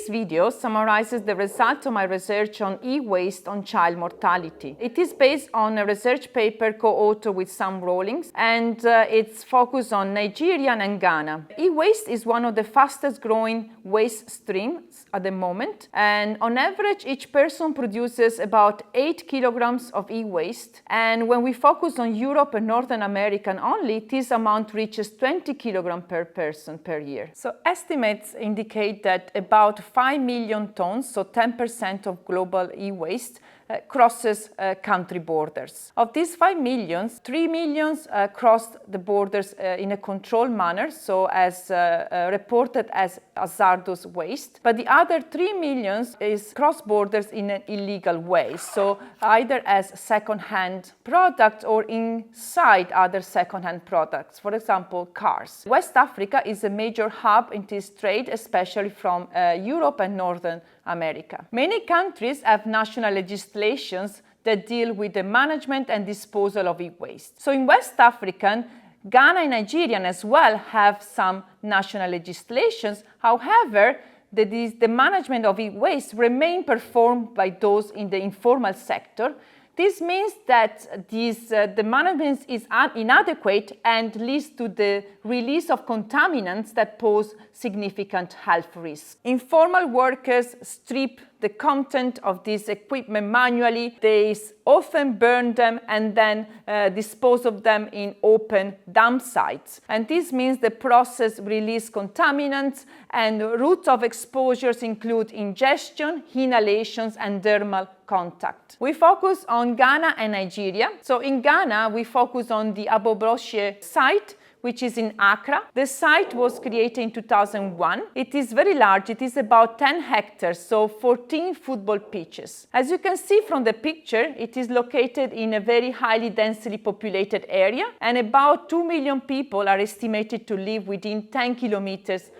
This video summarizes the results of my research on e-waste on child mortality. It is based on a research paper co-authored with Sam Rawlings, and it's focused on Nigeria and Ghana. E-waste is one of the fastest growing waste streams at the moment, and on average each person produces about 8 kilograms of e-waste, and when we focus on Europe and Northern America only, this amount reaches 20 kilograms per person per year. So estimates indicate that about 5 million tons, so 10% of global e-waste, crosses country borders. Of these 5 millions, 3 millions crossed the borders in a controlled manner, so as reported as hazardous waste, but the other 3 millions is cross borders in an illegal way, so either as second-hand products or inside other second-hand products, for example, cars. West Africa is a major hub in this trade, especially from Europe and Northern America. Many countries have national legislations that deal with the management and disposal of e-waste. So in West Africa, Ghana and Nigeria as well have some national legislations. However, the management of e-waste remain performed by those in the informal sector. This means that the management is inadequate and leads to the release of contaminants that pose significant health risks. Informal workers strip the content of this equipment manually. They often burn them and then dispose of them in open dump sites. And this means the process releases contaminants, and routes of exposures include ingestion, inhalations, and dermal contact. We focus on Ghana and Nigeria. So in Ghana, we focus on the Abobosie site, which is in Accra. The site was created in 2001. It is very large. It is about 10 hectares, so 14 football pitches. As you can see from the picture, it is located in a very highly densely populated area, and about 2 million people are estimated to live within 10 kilometers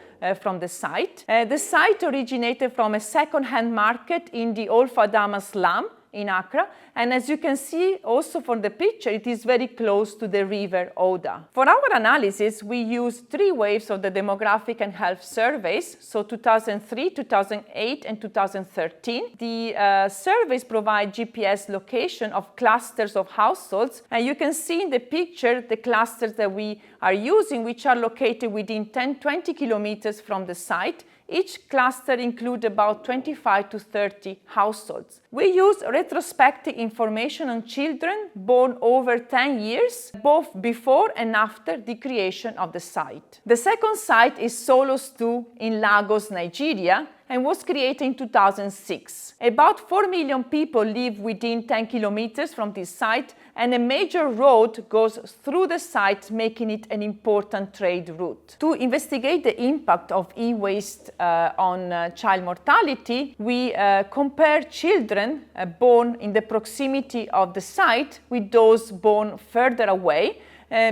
from the site. The site originated from a second-hand market in the Old Fadama slum in Accra, and as you can see also from the picture, it is very close to the river Oda. For our analysis, we used 3 waves of the demographic and health surveys, so 2003, 2008, and 2013. The surveys provide GPS location of clusters of households, and you can see in the picture the clusters that we are using, which are located within 10-20 kilometers from the site. Each cluster includes about 25 to 30 households. We use retrospective information on children born over 10 years, both before and after the creation of the site. The second site is Solos 2 in Lagos, Nigeria, and was created in 2006. About 4 million people live within 10 kilometers from this site, and a major road goes through the site, making it an important trade route. To investigate the impact of e-waste on child mortality, we compare children born in the proximity of the site with those born further away,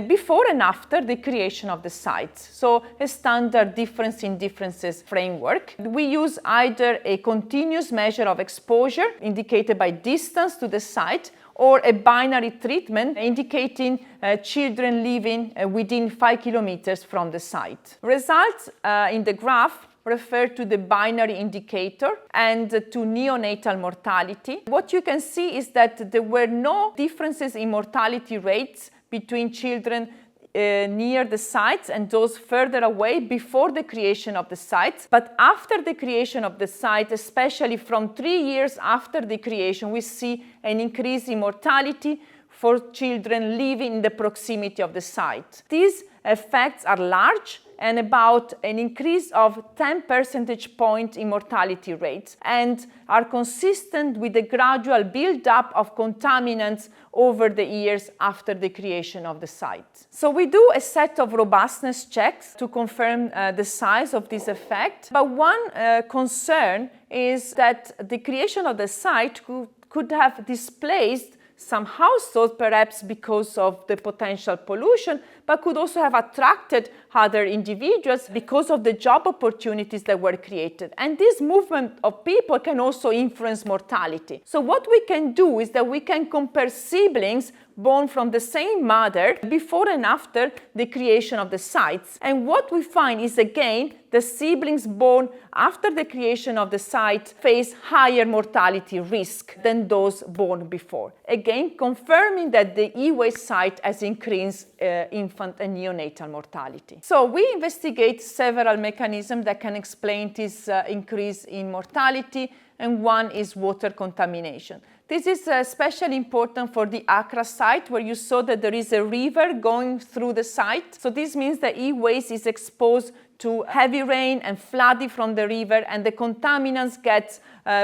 before and after the creation of the site. So a standard difference in differences framework. We use either a continuous measure of exposure indicated by distance to the site, or a binary treatment indicating children living within 5 kilometers from the site. Results in the graph refer to the binary indicator and to neonatal mortality. What you can see is that there were no differences in mortality rates between children near the sites and those further away before the creation of the sites. But after the creation of the site, especially from 3 years after the creation, we see an increase in mortality for children living in the proximity of the site. These effects are large and about an increase of 10 percentage points in mortality rates, and are consistent with the gradual build-up of contaminants over the years after the creation of the site. So we do a set of robustness checks to confirm the size of this effect, but one concern is that the creation of the site could have displaced some households, perhaps because of the potential pollution, but could also have attracted other individuals because of the job opportunities that were created. And this movement of people can also influence mortality. So what we can do is that we can compare siblings born from the same mother before and after the creation of the sites. And what we find is, again, the siblings born after the creation of the site face higher mortality risk than those born before. Again, confirming that the e-waste site has increased infant and neonatal mortality. So we investigate several mechanisms that can explain this increase in mortality, and one is water contamination. This is especially important for the Accra site, where you saw that there is a river going through the site. So this means that e-waste is exposed to heavy rain and flooding from the river, and the contaminants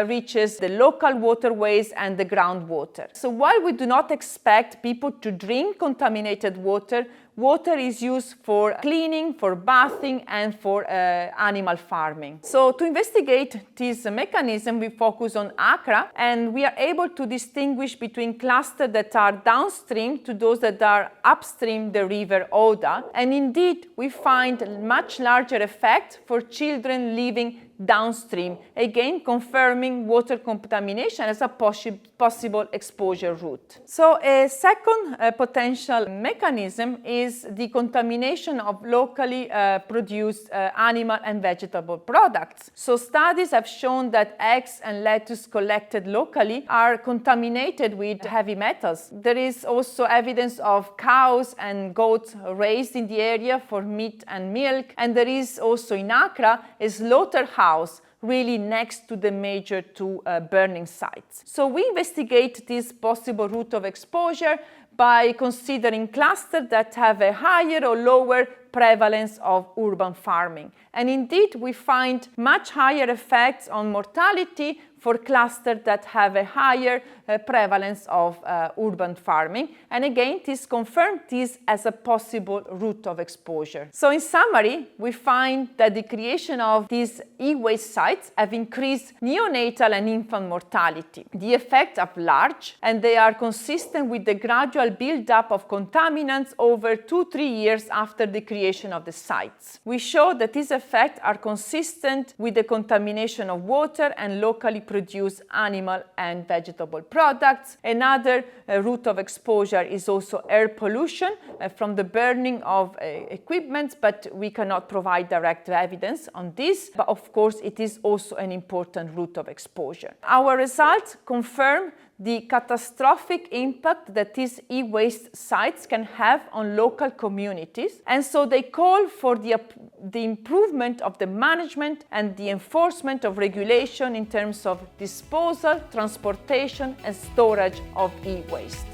reaches the local waterways and the groundwater. So while we do not expect people to drink contaminated water, water is used for cleaning, for bathing, and for animal farming. So to investigate this mechanism, we focus on Accra, and we are able to distinguish between clusters that are downstream to those that are upstream the river Oda. And indeed, we find much larger effect for children living downstream, again confirming water contamination as a possible exposure route. So a second potential mechanism is the contamination of locally produced animal and vegetable products. So studies have shown that eggs and lettuce collected locally are contaminated with heavy metals. There is also evidence of cows and goats raised in the area for meat and milk, and there is also in Accra a slaughterhouse really next to the major two burning sites. So we investigate this possible route of exposure by considering clusters that have a higher or lower prevalence of urban farming. And indeed, we find much higher effects on mortality for clusters that have a higher prevalence of urban farming. And again, this confirms this as a possible route of exposure. So in summary, we find that the creation of these e-waste sites have increased neonatal and infant mortality. The effects are large, and they are consistent with the gradual build-up of contaminants over 2-3 years after the creation of the sites. We show that these effects are consistent with the contamination of water and locally produced animal and vegetable products. Another route of exposure is also air pollution from the burning of equipment, but we cannot provide direct evidence on this. But of course, it is also an important route of exposure. Our results confirm the catastrophic impact that these e-waste sites can have on local communities. And so they call for the improvement of the management and the enforcement of regulation in terms of disposal, transportation, and storage of e-waste.